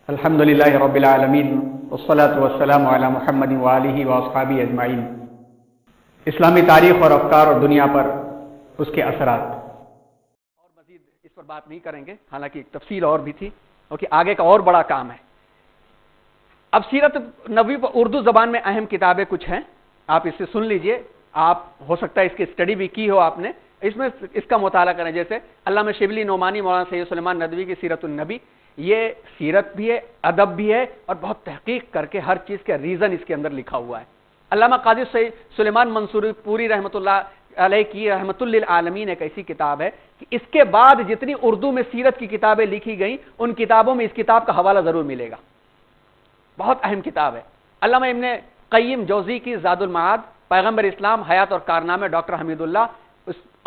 الحمدللہ رب العالمین والصلاة والسلام علی محمد وآلہ واصحابہ اجمعین۔ اسلامی تاریخ اور افکار اور دنیا پر اس کے اثرات، اور مزید اس پر بات نہیں کریں گے، حالانکہ ایک تفصیل اور بھی تھی کیونکہ آگے کا اور بڑا کام ہے۔ اب سیرت نبوی پر اردو زبان میں اہم کتابیں کچھ ہیں، آپ اس سے سن لیجئے، آپ ہو سکتا ہے اس کی اسٹڈی بھی کی ہو آپ نے، اس کا مطالعہ کریں۔ جیسے علامہ شبلی نعمانی مولانا سید سلیمان ندوی کی سیرت النبی، یہ سیرت بھی ہے، ادب بھی ہے، اور بہت تحقیق کر کے ہر چیز کا ریزن اس کے اندر لکھا ہوا ہے۔ علامہ قاضی سلیمان منصوری پوری رحمۃ اللہ علیہ کی رحمۃ للعالمین ایک ایسی کتاب ہے کہ اس کے بعد جتنی اردو میں سیرت کی کتابیں لکھی گئیں ان کتابوں میں اس کتاب کا حوالہ ضرور ملے گا، بہت اہم کتاب ہے۔ علامہ ابن قیم جوزی کی زاد المعاد، پیغمبر اسلام حیات اور کارنامے ڈاکٹر حمید اللہ،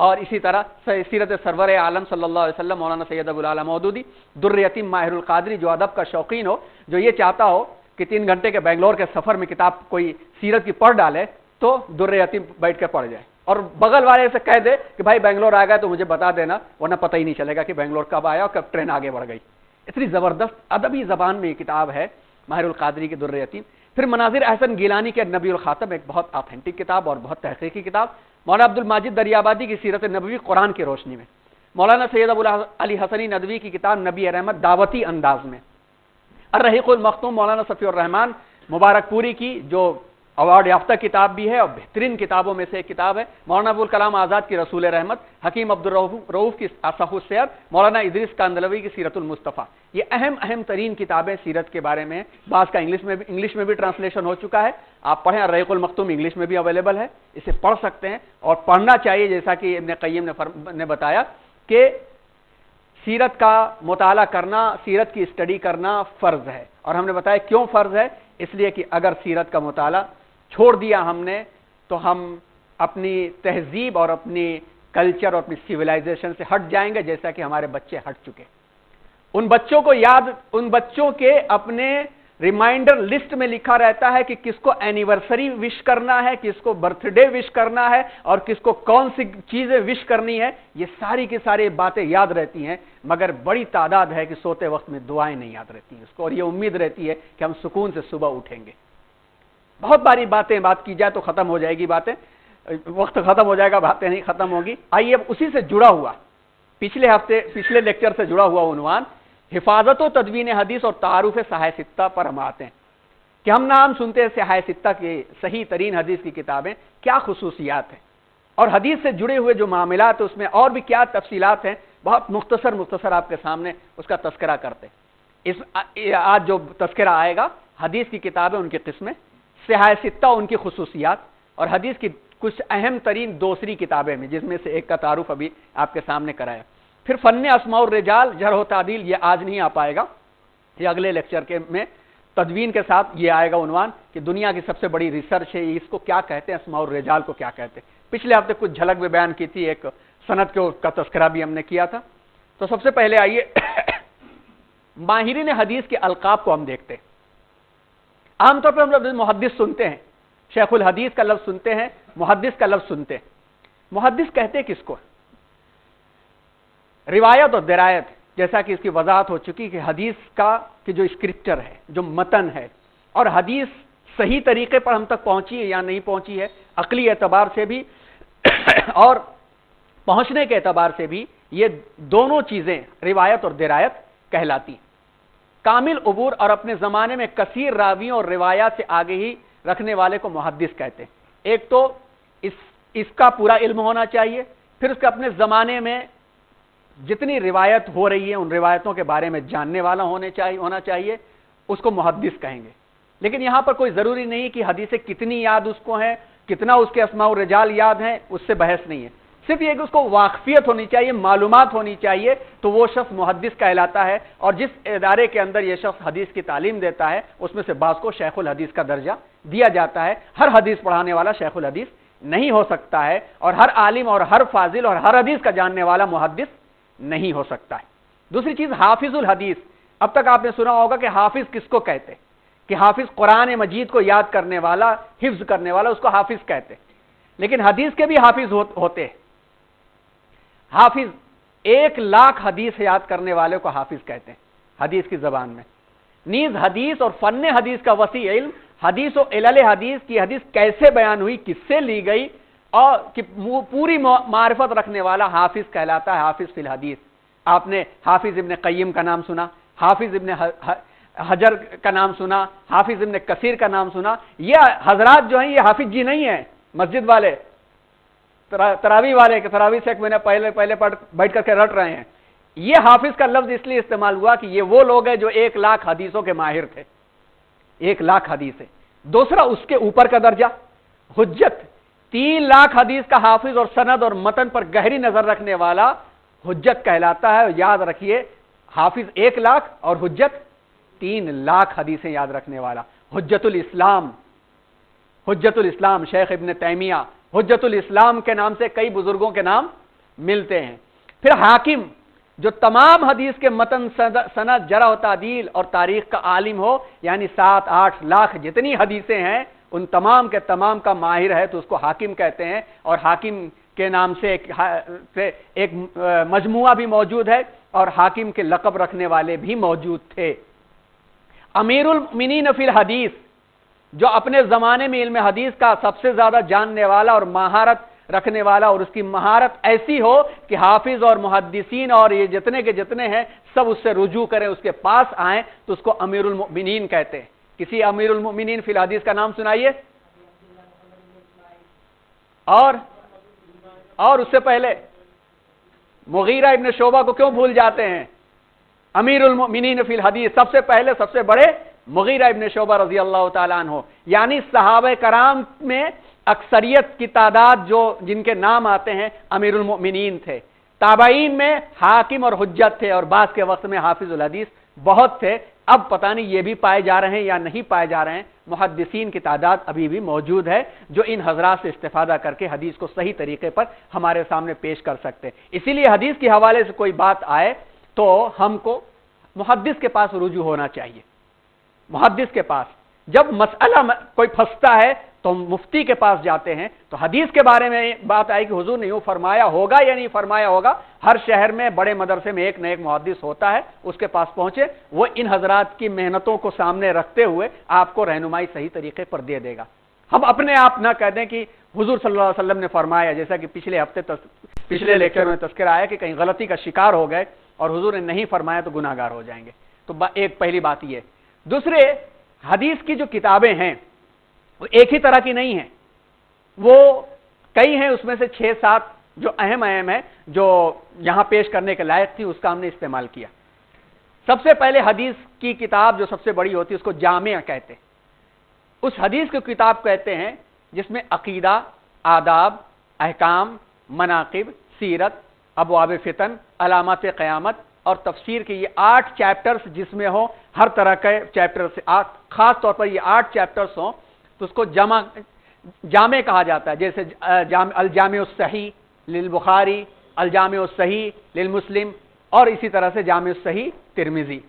اور اسی طرح سیرت سرور عالم صلی اللہ علیہ وسلم مولانا سید ابو العلا مودودی، در یتیم ماہر القادری، جو ادب کا شوقین ہو، جو یہ چاہتا ہو کہ 3 گھنٹے کے بنگلور کے سفر میں کتاب کوئی سیرت کی پڑھ ڈالے تو در یتیم بیٹھ کر پڑھ جائے، اور بغل والے سے کہہ دے کہ بھائی بنگلور آ گیا تو مجھے بتا دینا، ورنہ پتہ ہی نہیں چلے گا کہ بنگلور کب آیا اور کب ٹرین آگے بڑھ گئی۔ اتنی زبردست ادبی زبان میں یہ کتاب ہے ماہر القادری کی در یتیم۔ پھر مناظر احسن گیلانی کے نبی الخاتم، ایک بہت آتھینٹک کتاب اور بہت تحقیقی کتاب۔ مولانا عبد الماجد دریابادی کی سیرت نبوی قرآن کی روشنی میں۔ مولانا سید ابو علی حسنی ندوی کی کتاب نبی رحمت دعوتی انداز میں۔ الرحیق المختوم مولانا صفی الرحمان مبارک پوری کی، جو ایوارڈ یافتہ کتاب بھی ہے اور بہترین کتابوں میں سے ایک کتاب ہے۔ مولانا ابوالکلام آزاد کی رسول رحمت، حکیم عبدالرؤوف کی اصح السیر، مولانا ادریس کاندلوی کی سیرت المصطفیٰ۔ یہ اہم ترین کتابیں سیرت کے بارے میں، بعض کا انگلش میں بھی ٹرانسلیشن ہو چکا ہے، آپ پڑھیں۔ الرحیق المختوم انگلش میں بھی اویلیبل ہے، اسے پڑھ سکتے ہیں اور پڑھنا چاہیے، جیسا کہ ابن قیم نے بتایا کہ سیرت کا مطالعہ کرنا، سیرت کی اسٹڈی کرنا فرض ہے، اور ہم نے بتایا کیوں فرض ہے، اس لیے کہ اگر سیرت کا مطالعہ چھوڑ دیا ہم نے تو ہم اپنی تہذیب اور اپنی کلچر اور اپنی سیولائزیشن سے ہٹ جائیں گے، جیسا کہ ہمارے بچے ہٹ چکے۔ ان بچوں کے اپنے ریمائنڈر لسٹ میں لکھا رہتا ہے کہ کس کو اینیورسری وش کرنا ہے، کس کو برتھ ڈے وش کرنا ہے، اور کس کو کون سی چیزیں وش کرنی ہے۔ یہ ساری کی ساری باتیں یاد رہتی ہیں، مگر بڑی تعداد ہے کہ سوتے وقت میں دعائیں نہیں یاد رہتی ہیں اس کو، اور یہ امید رہتی ہے کہ ہم سکون سے صبح اٹھیں گے۔ بہت باری بات کی جائے تو ختم ہو جائے گی باتیں، وقت ختم ہو جائے گا، باتیں نہیں ختم ہوگی۔ آئیے اب اسی سے جڑا ہوا پچھلے لیکچر سے جڑا ہوا عنوان حفاظت و تدوین حدیث اور تعارف صحاح ستہ پر ہم آتے ہیں کہ ہم نام سنتے ہیں صحاح ستہ کی صحیح ترین حدیث کی کتابیں، کیا خصوصیات ہیں، اور حدیث سے جڑے ہوئے جو معاملات اس میں اور بھی کیا تفصیلات ہیں، بہت مختصر آپ کے سامنے اس کا تذکرہ کرتے ہیں۔ آج جو تذکرہ آئے گا حدیث کی کتابیں، ان کی قسمیں، صحاح ستہ ان کی خصوصیات، اور حدیث کی کچھ اہم ترین دوسری کتابیں میں، جس میں سے ایک کا تعارف ابھی آپ کے سامنے کرایا۔ پھر فن اسماء الرجال، جرح و تعدیل، یہ آج نہیں آ پائے گا، یہ اگلے لیکچر میں تدوین کے ساتھ یہ آئے گا عنوان کہ دنیا کی سب سے بڑی ریسرچ ہے، اس کو کیا کہتے ہیں، اسماء الرجال کو کیا کہتے ہیں۔ پچھلے ہفتے کچھ جھلک بھی بیان کی تھی، ایک سند کا تذکرہ بھی ہم نے کیا تھا۔ تو سب سے پہلے آئیے ماہرین حدیث کے القاب کو ہم دیکھتے ہیں۔ عام طور پر ہم لفظ محدث سنتے ہیں، شیخ الحدیث کا لفظ سنتے ہیں، محدث کا لفظ سنتے ہیں۔ محدث کہتے کس کو؟ روایت اور درایت، جیسا کہ اس کی وضاحت ہو چکی کہ حدیث کی جو اسکرپچر ہے، جو متن ہے، اور حدیث صحیح طریقے پر ہم تک پہنچی ہے یا نہیں پہنچی ہے، عقلی اعتبار سے بھی اور پہنچنے کے اعتبار سے بھی، یہ دونوں چیزیں روایت اور درایت کہلاتی ہیں۔ کامل عبور اور اپنے زمانے میں کثیر راویوں اور روایات سے آگہی رکھنے والے کو محدث کہتے ہیں۔ ایک تو اس کا پورا علم ہونا چاہیے، پھر اس کے اپنے زمانے میں جتنی روایت ہو رہی ہے ان روایتوں کے بارے میں جاننے والا ہونا چاہیے، اس کو محدث کہیں گے۔ لیکن یہاں پر کوئی ضروری نہیں کہ حدیثیں کتنی یاد اس کو ہیں، کتنا اس کے اسماء الرجال یاد ہیں، اس سے بحث نہیں ہے، صرف یہ کہ اس کو واقفیت ہونی چاہیے، معلومات ہونی چاہیے، تو وہ شخص محدث کہلاتا ہے۔ اور جس ادارے کے اندر یہ شخص حدیث کی تعلیم دیتا ہے اس میں سے بعض کو شیخ الحدیث کا درجہ دیا جاتا ہے۔ ہر حدیث پڑھانے والا شیخ الحدیث نہیں ہو سکتا ہے، اور ہر عالم اور ہر فاضل اور ہر حدیث کا جاننے والا محدث نہیں ہو سکتا ہے۔ دوسری چیز حافظ الحدیث، اب تک آپ نے سنا ہوگا کہ حافظ کس کو کہتے ہیں، کہ حافظ قرآن مجید کو یاد کرنے والا، حفظ کرنے والا، اس کو حافظ کہتے ہیں۔ لیکن حدیث کے بھی حافظ ہوتے ہیں۔ حافظ 1,00,000 حدیث یاد کرنے والے کو حافظ کہتے ہیں حدیث کی زبان میں، نیز حدیث اور فن حدیث کا وسیع علم، حدیث و علل حدیث کی حدیث کیسے بیان ہوئی، کس سے لی گئی، اور کہ پوری معرفت رکھنے والا حافظ کہلاتا ہے، حافظ فی الحدیث۔ آپ نے حافظ ابن قیم کا نام سنا، حافظ ابن حجر کا نام سنا، حافظ ابن کثیر کا نام سنا۔ یہ حضرات جو ہیں یہ حافظ جی نہیں ہیں مسجد والے، تراویح والے کہ تراویح سے ایک مہینہ پہلے بیٹھ کر کے رٹ رہے ہیں۔ یہ حافظ کا لفظ اس لیے استعمال ہوا کہ یہ وہ لوگ ہیں جو 1,00,000 حدیثوں کے ماہر تھے، 1,00,000 حدیثیں۔ دوسرا اس کے اوپر کا درجہ حجت، 3,00,000 حدیث کا حافظ اور سند اور متن پر گہری نظر رکھنے والا حجت کہلاتا ہے۔ یاد رکھیے، حافظ 1,00,000 اور حجت 3,00,000 حدیثیں یاد رکھنے والا۔ حجت الاسلام، حجت الاسلام شیخ ابن تیمیہ، حجت الاسلام کے نام سے کئی بزرگوں کے نام ملتے ہیں۔ پھر حاکم، جو تمام حدیث کے متن، سند، جرح و تعدیل اور تاریخ کا عالم ہو، یعنی 7-8 لاکھ جتنی حدیثیں ہیں ان تمام کے تمام کا ماہر ہے تو اس کو حاکم کہتے ہیں۔ اور حاکم کے نام سے ایک مجموعہ بھی موجود ہے اور حاکم کے لقب رکھنے والے بھی موجود تھے۔ امیر المؤمنین فی الحدیث، جو اپنے زمانے میں علم حدیث کا سب سے زیادہ جاننے والا اور مہارت رکھنے والا، اور اس کی مہارت ایسی ہو کہ حافظ اور محدثین اور یہ جتنے کے جتنے ہیں سب اس سے رجوع کریں، اس کے پاس آئیں، تو اس کو امیر المؤمنین کہتے ہیں۔ کسی امیر المؤمنین فی الحدیث کا نام سنائیے، اور اس سے پہلے مغیرہ ابن شعبہ کو کیوں بھول جاتے ہیں؟ امیر المؤمنین فی الحدیث سب سے پہلے سب سے بڑے مغیرہ ابن شعبہ رضی اللہ تعالیٰ عنہ، یعنی صحابہ کرام میں اکثریت کی تعداد جو جن کے نام آتے ہیں امیر المؤمنین تھے۔ تابعین میں حاکم اور حجت تھے، اور بعض کے وقت میں حافظ الحدیث بہت تھے۔ اب پتہ نہیں یہ بھی پائے جا رہے ہیں یا نہیں پائے جا رہے ہیں۔ محدثین کی تعداد ابھی بھی موجود ہے جو ان حضرات سے استفادہ کر کے حدیث کو صحیح طریقے پر ہمارے سامنے پیش کر سکتے ہیں۔ اسی لیے حدیث کے حوالے سے کوئی بات آئے تو ہم کو محدث کے پاس رجوع ہونا چاہیے۔ محدث کے پاس جب مسئلہ کوئی پھنستا ہے تو ہم مفتی کے پاس جاتے ہیں، تو حدیث کے بارے میں بات آئی کہ حضور نے یوں فرمایا ہوگا یا نہیں فرمایا ہوگا، ہر شہر میں بڑے مدرسے میں ایک نہ ایک محدث ہوتا ہے، اس کے پاس پہنچے، وہ ان حضرات کی محنتوں کو سامنے رکھتے ہوئے آپ کو رہنمائی صحیح طریقے پر دے دے گا۔ ہم اپنے آپ نہ کہہ دیں کہ حضور صلی اللہ علیہ وسلم نے فرمایا، جیسا کہ پچھلے لیکچر میں تذکرہ آیا کہ کہیں غلطی کا شکار ہو گئے اور حضور نے نہیں فرمایا تو گناہ گار ہو جائیں گے۔ تو ایک پہلی بات یہ۔ دوسرے، حدیث کی جو کتابیں ہیں وہ ایک ہی طرح کی نہیں ہیں، وہ کئی ہیں، اس میں سے 6-7 جو اہم ہیں جو یہاں پیش کرنے کے لائق تھی، اس کا ہم نے استعمال کیا۔ سب سے پہلے حدیث کی کتاب جو سب سے بڑی ہوتی ہے اس کو جامع کہتے ہیں۔ اس حدیث کی کتاب کہتے ہیں جس میں عقیدہ، آداب، احکام، مناقب، سیرت، ابواب فتن، علامات قیامت اور تفسیر کے یہ 8 چیپٹرز جس میں ہو، ہر طرح کے چیپٹر سے خاص طور پر یہ 8 چیپٹرز ہوں تو اس کو جامع کہا جاتا ہے۔ جیسے الجامع الصحیح للبخاری، الجامع الصحیح للمسلم، اور اسی طرح سے جامع الصحیح ترمذی۔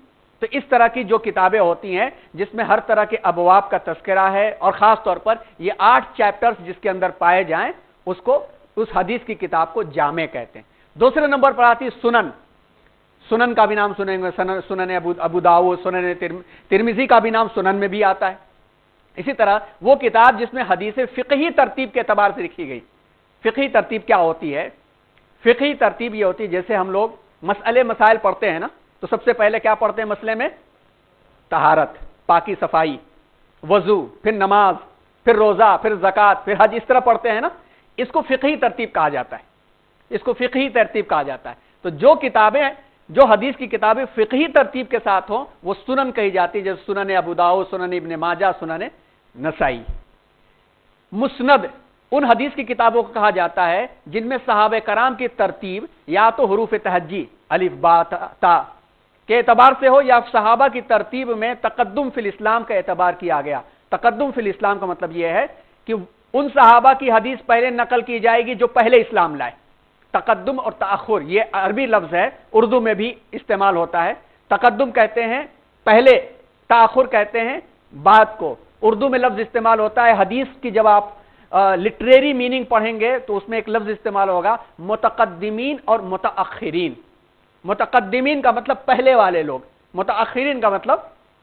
تو اس طرح کی جو کتابیں ہوتی ہیں جس میں ہر طرح کے ابواب کا تذکرہ ہے، اور خاص طور پر یہ 8 چیپٹرز جس کے اندر پائے جائیں اس حدیث کی کتاب کو جامع کہتے ہیں۔ دوسرے نمبر پر آتی سنن۔ سنن کا بھی نام سنیں گے، سنن ابو داؤد، سنن ترمذی کا بھی نام سنن میں بھی آتا ہے۔ اسی طرح وہ کتاب جس میں حدیث فقہی ترتیب کے اعتبار سے لکھی گئی۔ فقہی ترتیب کیا ہوتی ہے؟ فقہی ترتیب یہ ہوتی ہے جیسے ہم لوگ مسائل پڑھتے ہیں نا، تو سب سے پہلے کیا پڑھتے ہیں مسئلے میں؟ طہارت، پاکی صفائی، وضو، پھر نماز، پھر روزہ، پھر زکوٰۃ، پھر حج، اس طرح پڑھتے ہیں نا۔ اس کو فقہی ترتیب کہا جاتا ہے، اس کو فقہی ترتیب کہا جاتا ہے۔ تو جو حدیث کی کتابیں فقہی ترتیب کے ساتھ ہوں وہ سنن کہی جاتی ہے، جیسے سنن ابو داؤد، سنن ابن ماجہ، سنن نسائی۔ مسند ان حدیث کی کتابوں کو کہا جاتا ہے جن میں صحابہ کرام کی ترتیب یا تو حروف تہجی الف با تا کے اعتبار سے ہو، یا صحابہ کی ترتیب میں تقدم فی الاسلام کا اعتبار کیا گیا۔ تقدم فی الاسلام کا مطلب یہ ہے کہ ان صحابہ کی حدیث پہلے نقل کی جائے گی جو پہلے اسلام لائے۔ تقدم اور تاخر یہ عربی لفظ ہے، اردو میں بھی استعمال ہوتا ہے۔ تقدم کہتے ہیں پہلے، تاخر کہتے ہیں بعد کو۔ اردو میں لفظ استعمال ہوتا ہے حدیث کی، جب آپ لٹریری میننگ پڑھیں گے تو اس میں ایک لفظ استعمال ہوگا متقدمین اور متاخرین۔ متقدمین کا مطلب پہلے والے لوگ، متاخرین کا مطلب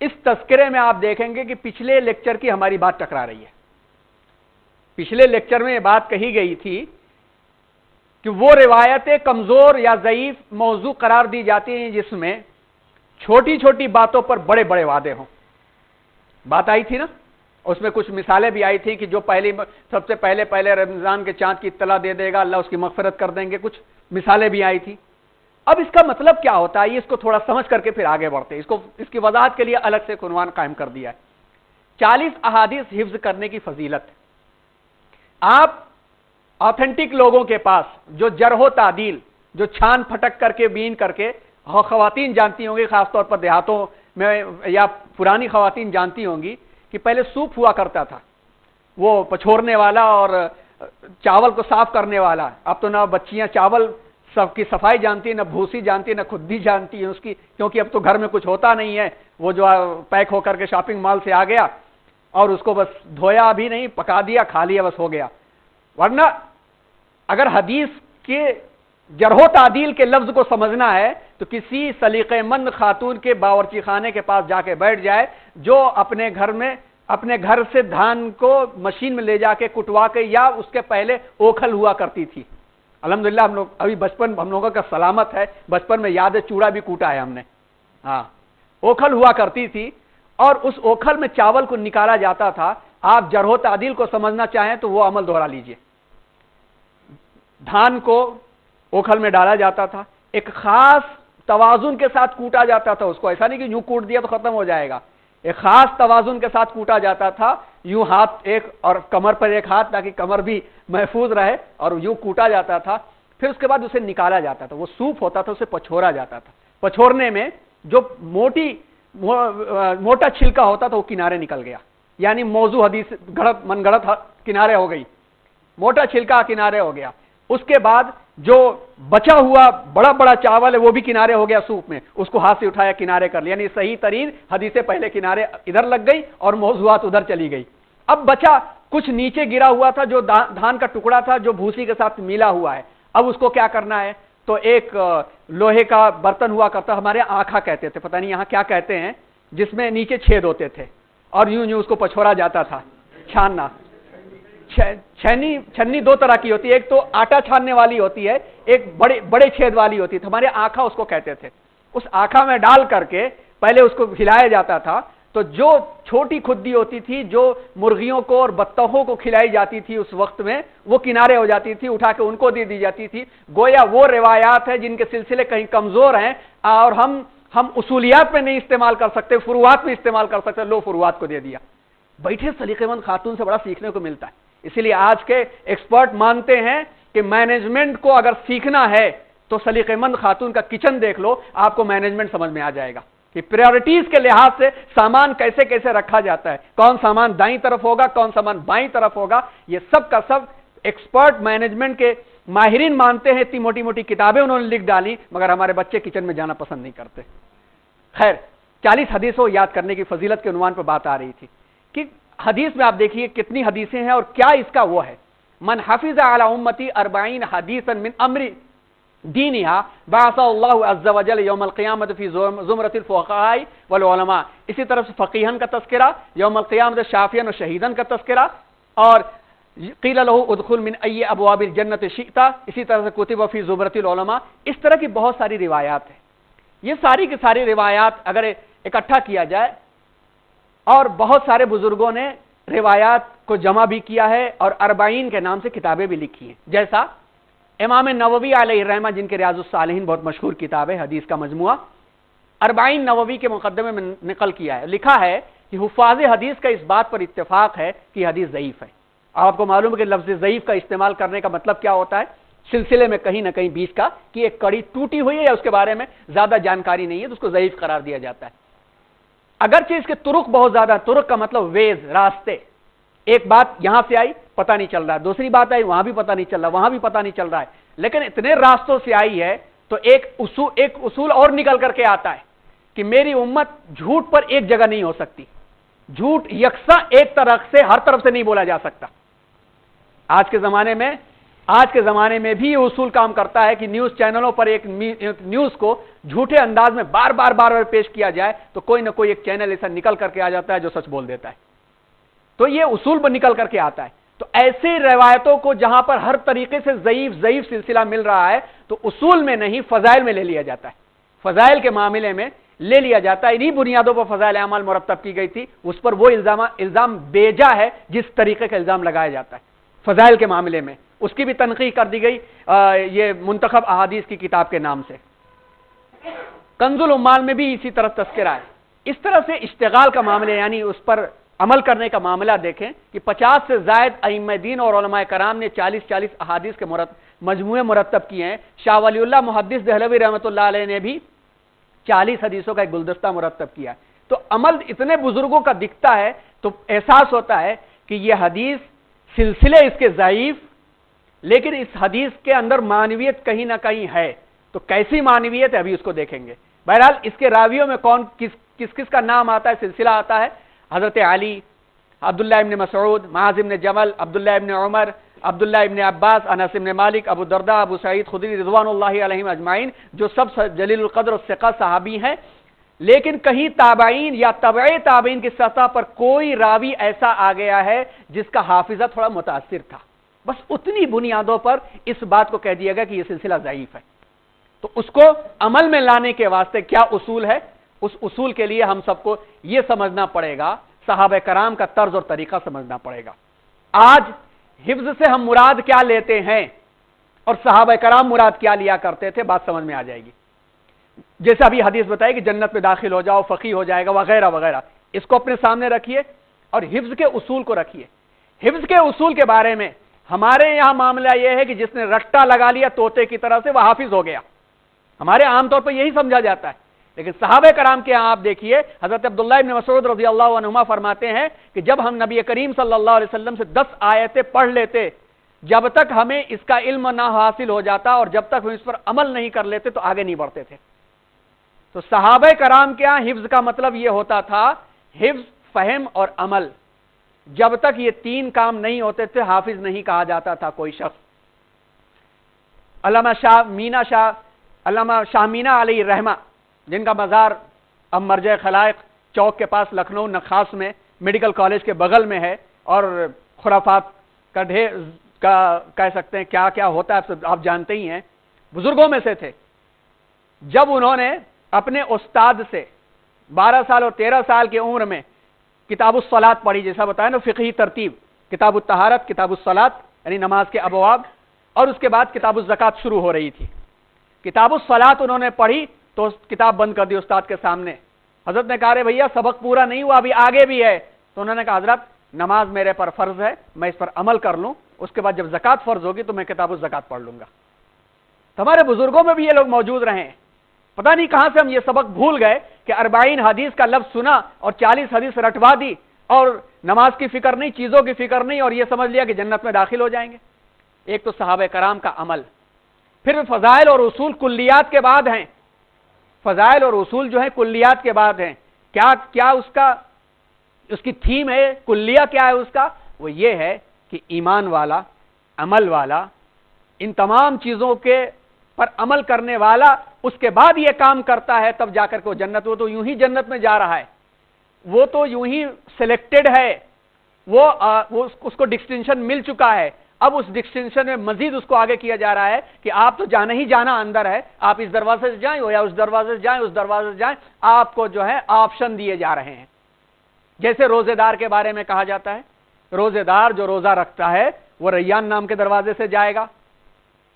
اس تذکرے میں آپ دیکھیں گے کہ پچھلے لیکچر کی ہماری بات ٹکرا رہی ہے. پچھلے لیکچر میں یہ بات کہی گئی تھی کہ وہ روایتیں کمزور یا ضعیف موضوع قرار دی جاتی ہیں جس میں چھوٹی چھوٹی باتوں پر بڑے بڑے وعدے ہوں. بات آئی تھی نا, اس میں کچھ مثالیں بھی آئی تھی کہ جو سب سے پہلے رمضان کے چاند کی اطلاع دے دے گا اللہ اس کی مغفرت کر دیں گے, کچھ مثالیں بھی آئی تھی. اب اس کا مطلب کیا ہوتا ہے, اس کو تھوڑا سمجھ کر کے پھر آگے بڑھتے ہیں. اس کی وضاحت کے لیے الگ سے عنوان قائم کر دیا ہے, 40 احادیث حفظ کرنے کی فضیلت. آپ آتھینٹک لوگوں کے پاس جو جرح و تعدیل, جو چھان پھٹک کر کے بین کر کے, خواتین جانتی ہوں گی خاص طور پر دیہاتوں میں, یا پرانی خواتین جانتی ہوں گی کہ پہلے سوپ ہوا کرتا تھا, وہ پچھورنے والا اور چاول کو صاف کرنے والا. اب تو نہ بچیاں چاول سب کی صفائی جانتی, نہ بھوسی جانتی, نہ خود بھی جانتی ہے اس کی, کیونکہ اب تو گھر میں کچھ ہوتا نہیں ہے, وہ جو پیک ہو کر کے شاپنگ مال سے آ گیا اور اس کو بس دھویا بھی نہیں, پکا دیا, کھا لیا, بس ہو گیا. ورنہ اگر حدیث کے جرح و تعدیل کے لفظ کو سمجھنا ہے تو کسی سلیقہ مند خاتون کے باورچی خانے کے پاس جا کے بیٹھ جائے جو اپنے گھر سے دھان کو مشین میں لے جا کے کٹوا کے, یا اس کے پہلے اوکھل ہوا کرتی تھی. الحمدللہ ہم لوگ ابھی بچپن, ہم لوگوں کا سلامت ہے, بچپن میں یاد ہے چوڑا بھی کوٹا ہے ہم نے. ہاں, اوکھل ہوا کرتی تھی اور اس اوکھل میں چاول کو نکالا جاتا تھا. آپ جرح و تعدیل کو سمجھنا چاہیں تو وہ عمل دوہرا لیجئے. دھان کو اوکھل میں ڈالا جاتا تھا, ایک خاص توازن کے ساتھ کوٹا جاتا تھا. اس کو ایسا نہیں کہ یوں کوٹ دیا تو ختم ہو جائے گا, ایک خاص توازن کے ساتھ کوٹا جاتا تھا. یوں ہاتھ ایک اور کمر پر ایک ہاتھ, تاکہ کمر بھی محفوظ رہے, اور یوں کوٹا جاتا تھا. پھر اس کے بعد اسے نکالا جاتا تھا. وہ سوپ ہوتا تھا, اسے پچھورا جاتا تھا. پچھورنے میں جو موٹا چھلکا ہوتا تھا وہ کنارے نکل گیا, یعنی موضوع حدیث من گڑت کنارے ہو گئی, موٹا چھلکا کنارے ہو گیا. اس کے بعد جو بچا ہوا بڑا بڑا چاول ہے وہ بھی کنارے ہو گیا سوپ میں, اس کو ہاتھ سے اٹھایا کنارے کر لیا, یعنی صحیح ترین حدیثیں پہلے کنارے ادھر لگ گئی اور موضوعات ادھر چلی گئی. اب بچا کچھ نیچے گرا ہوا تھا جو دھان کا ٹکڑا تھا جو بھوسی کے ساتھ ملا ہوا ہے. اب اس کو کیا کرنا ہے, تو ایک لوہے کا برتن ہوا کرتا, ہمارے آنکھا کہتے تھے, پتہ نہیں یہاں کیا کہتے ہیں, جس میں نیچے چھید ہوتے تھے اور یوں یوں اس کو پچھوڑا جاتا تھا. چھاننا, چھنی دو طرح کی ہوتی ہے, ایک تو آٹا چھاننے والی ہوتی ہے, ایک بڑے چھید والی ہوتی تھی. ہمارے آنکھا اس کو کہتے تھے. اس آنکھا میں ڈال کر کے پہلے اس کو ہلایا جاتا تھا, تو جو چھوٹی کھدی ہوتی تھی جو مرغیوں کو اور بطخوں کو کھلائی جاتی تھی اس وقت میں, وہ کنارے ہو جاتی تھی, اٹھا کے ان کو دے دی جاتی تھی. گویا وہ روایات ہیں جن کے سلسلے کہیں کمزور ہیں اور ہم اصولیات میں نہیں استعمال کر سکتے, فروعات میں استعمال کر سکتے, لو فروعات کو دے دیا. بیٹھے سلیقے مند خاتون سے بڑا سیکھنے کو ملتا ہے. اسی لیے آج کے ایکسپرٹ مانتے ہیں کہ مینجمنٹ کو اگر سیکھنا ہے تو سلیقے مند خاتون کا کچن دیکھ لو, آپ کو مینجمنٹ سمجھ میں آ جائے گا کہ پریورٹیز کے لحاظ سے سامان کیسے کیسے رکھا جاتا ہے, کون سامان دائیں طرف ہوگا, کون سامان بائیں طرف ہوگا. یہ سب کا سب ایکسپرٹ مینجمنٹ کے ماہرین مانتے ہیں. اتنی موٹی موٹی کتابیں انہوں نے لکھ ڈالی, مگر ہمارے بچے کچن میں جانا پسند نہیں کرتے. خیر, 40 حدیثوں یاد کرنے کی فضیلت کے عنوان پر بات آ رہی تھی کہ حدیث میں آپ دیکھیے کتنی حدیثیں ہیں اور کیا اس کا وہ ہے. من حفظ علی امتی 40 حدیثا من امر دینها بعث اللہ عز وجل یوم القیامت فی زمرۃ الفقہاء والعلماء. اسی طرح سے فقیہن کا تذکرہ, یوم القیامت شافعین و شہیدن کا تذکرہ, اور قیل له ادخل من ای ابواب الجنۃ شئت, اسی طرح سے کتب فی زمرۃ العلماء. اس طرح کی بہت ساری روایات ہیں. یہ ساری کی ساری روایات اگر اکٹھا کیا جائے, اور بہت سارے بزرگوں نے روایات کو جمع بھی کیا ہے اور 40 کے نام سے کتابیں بھی لکھی ہیں, جیسا امام نووی علیہ الرحمہ جن کے ریاض الصالحین بہت مشہور کتاب ہے, حدیث کا مجموعہ, 40 نووی کے مقدمے میں نقل کیا ہے. لکھا ہے کہ حفاظ حدیث کا اس بات پر اتفاق ہے کہ حدیث ضعیف ہے. آپ کو معلوم ہے کہ لفظ ضعیف کا استعمال کرنے کا مطلب کیا ہوتا ہے, سلسلے میں کہیں نہ کہیں بیچ کا کہ ایک کڑی ٹوٹی ہوئی ہے یا اس کے بارے میں زیادہ جانکاری نہیں ہے تو اس کو ضعیف قرار دیا جاتا ہے. اگرچہ اس کے طرق بہت زیادہ, طرق کا مطلب ویز, راستے, ایک بات یہاں سے آئی پتہ نہیں چل رہا ہے, دوسری بات آئی وہاں بھی پتہ نہیں چل رہا, وہاں بھی پتہ نہیں چل رہا ہے, لیکن اتنے راستوں سے آئی ہے تو ایک اصول اور نکل کر کے آتا ہے کہ میری امت جھوٹ پر ایک جگہ نہیں ہو سکتی. جھوٹ یکساں ایک طرف سے, ہر طرف سے نہیں بولا جا سکتا. آج کے زمانے میں آج کے زمانے میں بھی یہ اصول کام کرتا ہے کہ نیوز چینلوں پر ایک نیوز کو جھوٹے انداز میں بار بار پیش کیا جائے تو کوئی نہ کوئی ایک چینل ایسا نکل کر کے آ جاتا ہے جو سچ بول دیتا ہے. تو یہ اصول پر نکل کر کے آتا ہے. تو ایسی روایتوں کو جہاں پر ہر طریقے سے ضعیف سلسلہ مل رہا ہے تو اصول میں نہیں فضائل میں لے لیا جاتا ہے. فضائل کے معاملے میں لے لیا جاتا ہے. انہی بنیادوں پر فضائل اعمال مرتب کی گئی تھی. اس پر وہ الزام بیجا ہے جس طریقے کا الزام لگایا جاتا ہے فضائل کے معاملے میں. اس کی بھی تنقیح کر دی گئی یہ منتخب احادیث کی کتاب کے نام سے. کنز العمال میں بھی اسی طرح تذکرہ ہے. اس طرح سے اشتغال کا معاملہ یعنی اس پر عمل کرنے کا معاملہ دیکھیں کہ 50 سے زائد ائمہ دین اور علماء کرام نے 40 احادیث کے مجموعے مرتب کیے ہیں. شاہ ولی اللہ محدث دہلوی رحمۃ اللہ علیہ نے بھی 40 حدیثوں کا ایک گلدستہ مرتب کیا. تو عمل اتنے بزرگوں کا دکھتا ہے تو احساس ہوتا ہے کہ یہ حدیث سلسلے اس کے ضعیف لیکن اس حدیث کے اندر معنویت کہیں نہ کہیں ہے. تو کیسی معنویت ہے ابھی اس کو دیکھیں گے. بہرحال اس کے راویوں میں کون کس کا نام آتا ہے سلسلہ آتا ہے. حضرت علی، عبداللہ ابن مسعود، معاذ ابن جبل، عبداللہ ابن عمر، عبداللہ ابن عباس، انس ابن مالک، ابو الدرداء، ابو سعید خدری رضوان اللہ علیہم اجمعین جو سب جلیل القدر و ثقہ صحابی ہیں. لیکن کہیں تابعین یا تبع تابعین کی سطح پر کوئی راوی ایسا آ گیا ہے جس کا حافظہ تھوڑا متاثر تھا. بس اتنی بنیادوں پر اس بات کو کہہ دیا گیا کہ یہ سلسلہ ضعیف ہے. تو اس کو عمل میں لانے کے واسطے کیا اصول ہے؟ اس اصول کے لیے ہم سب کو یہ سمجھنا پڑے گا، صحابہ کرام کا طرز اور طریقہ سمجھنا پڑے گا. آج حفظ سے ہم مراد کیا لیتے ہیں اور صحابہ کرام مراد کیا لیا کرتے تھے بات سمجھ میں آ جائے گی. جیسے ابھی حدیث بتائی کہ جنت میں داخل ہو جاؤ، فقیہ ہو جائے گا وغیرہ وغیرہ. اس کو اپنے سامنے رکھیے اور حفظ کے اصول کو رکھیے. حفظ کے اصول کے بارے میں ہمارے یہاں معاملہ یہ ہے کہ جس نے رٹا لگا لیا طوطے کی طرح سے وہ حافظ ہو گیا. ہمارے عام طور پر یہی سمجھا جاتا ہے. لیکن صحابہ کرام کے ہاں آپ دیکھیے حضرت عبداللہ ابن مسعود رضی اللہ عنہما فرماتے ہیں کہ جب ہم نبی کریم صلی اللہ علیہ وسلم سے 10 آیتیں پڑھ لیتے جب تک ہمیں اس کا علم نہ حاصل ہو جاتا اور جب تک ہم اس پر عمل نہیں کر لیتے تو آگے نہیں بڑھتے تھے. تو صحابہ کرام کے ہاں حفظ کا مطلب یہ ہوتا تھا حفظ، فہم اور عمل. جب تک یہ 3 کام نہیں ہوتے تھے حافظ نہیں کہا جاتا تھا کوئی شخص. علامہ شاہ مینا علیہ رحمہ جن کا مزار اب مرجع خلائق چوک کے پاس لکھنؤ نخاس میں میڈیکل کالج کے بغل میں ہے اور خرافات کا ڈھیر کہہ سکتے ہیں کیا کیا ہوتا ہے آپ جانتے ہی ہیں. بزرگوں میں سے تھے. جب انہوں نے اپنے استاد سے 12 سال اور 13 سال کی عمر میں کتاب الصلاۃ پڑھی، جیسا بتایا نا فقہی ترتیب، کتاب الطہارت، کتاب الصلاۃ یعنی نماز کے ابواب، اور اس کے بعد کتاب الزکات شروع ہو رہی تھی. کتاب الصلاۃ انہوں نے پڑھی تو کتاب بند کر دی استاد کے سامنے. حضرت نے کہا رے بھیا سبق پورا نہیں ہوا ابھی آگے بھی ہے. تو انہوں نے کہا حضرت نماز میرے پر فرض ہے میں اس پر عمل کر لوں، اس کے بعد جب زکات فرض ہوگی تو میں کتاب الزکات پڑھ لوں گا. ہمارے بزرگوں میں بھی یہ لوگ موجود رہے ہیں. پتہ نہیں کہاں سے ہم یہ سبق بھول گئے کہ 40 حدیث کا لفظ سنا اور 40 حدیث رٹوا دی اور نماز کی فکر نہیں، چیزوں کی فکر نہیں، اور یہ سمجھ لیا کہ جنت میں داخل ہو جائیں گے. ایک تو صحابہ کرام کا عمل، پھر فضائل اور اصول کلیات کے بعد ہیں. فضائل اور اصول جو ہیں کلیات کے بعد ہیں. کیا اس کی تھیم ہے، کلیہ کیا ہے اس کا؟ وہ یہ ہے کہ ایمان والا، عمل والا، ان تمام چیزوں کے پر عمل کرنے والا اس کے بعد یہ کام کرتا ہے تب جا کر کے وہ جنت، وہ تو یوں ہی جنت میں جا رہا ہے، وہ تو یوں ہی سلیکٹڈ ہے، وہ اس کو ڈسٹنکشن مل چکا ہے. اب اس ڈسٹنکشن میں مزید اس کو آگے کیا جا رہا ہے کہ آپ تو جانا ہی جانا اندر ہے، آپ اس دروازے سے جائیں یا اس دروازے سے جائیں، اس دروازے سے جائیں، آپ کو جو ہے آپشن دیے جا رہے ہیں. جیسے روزے دار کے بارے میں کہا جاتا ہے روزے دار جو روزہ رکھتا ہے وہ ریان نام کے دروازے سے جائے گا.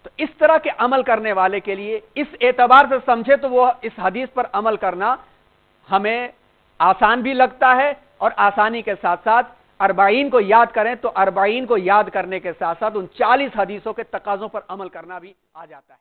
تو اس طرح کے عمل کرنے والے کے لیے اس اعتبار سے سمجھے تو وہ اس حدیث پر عمل کرنا ہمیں آسان بھی لگتا ہے، اور آسانی کے ساتھ ساتھ 40 کو یاد کریں تو 40 کو یاد کرنے کے ساتھ ساتھ ان 40 حدیثوں کے تقاضوں پر عمل کرنا بھی آ جاتا ہے.